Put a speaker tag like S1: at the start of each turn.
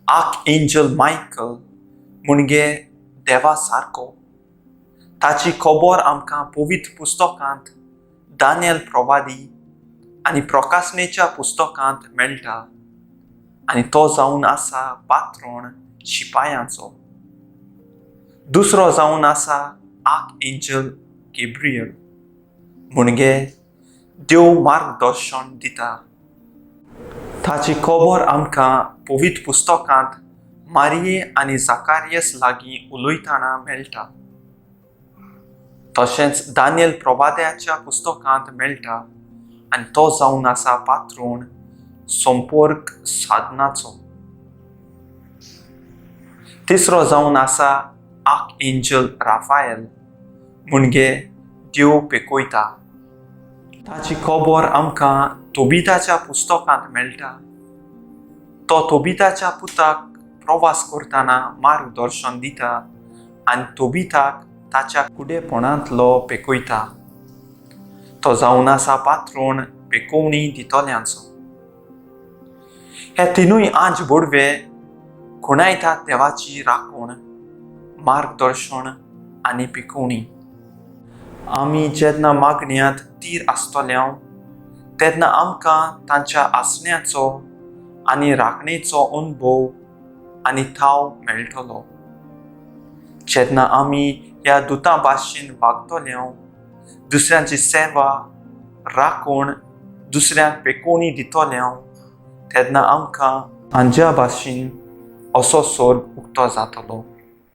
S1: Archangel Michael Munage देवा सारको. ताची खबर आमकां पवित्र पुस्तकांत दानियल प्रवादी आनी प्रकाशनेच्या पुस्तकांत मेळटा आनी तो जावन आसा पात्रोण शिपायांचो. दुसरो जावन आसा आर्कएंजल गॅब्रियल मुणगे देव मार्गदर्शन दिता. ताची खबर आमकां पवित्र पुस्तकांत मारिये आनी जाकारियस लागीं उलयतना मेळटा. तशेंच दानियल प्रवाद्याच्या पुस्तकांत मेळटा आनी तो जावन आसा पात्रोण संपर्क साधनाचो. तिसरो जावन आसा आर्कएंजल राफाएल मुणगे देव पेकयता. ताची खबर आमकां तोबिताच्या पुस्तकांत मेळटा. तो तोबिताच्या पुताक प्रवास करतना मार्गदर्शन दिता आनी तोबिताक ताच्या कुडेपणांतलो पेकयता. तो जावन आसा पात्रोण पेकोवणी दितल्यांचो. हे तिनूय आंज बोडवे खुणायतात देवाची राखण, मार्गदर्शन आनी पिकोवणी. आमी जेन्ना मागण्यांत तीर आसतल्यांव तेन्ना आमकां तांच्या आसण्याचो आनी राखणेचो अनुभव आनी थाव मेळटलो. जेन्ना आमी ह्या दुतां भाशेन वागतल्यांव दुसऱ्यांची सेवा, राखण, दुसऱ्यांक पेकोवणी दितल्यांव तेन्ना आमकां हांच्या भाशेन असो स्वर्ग उक्तो जातलो.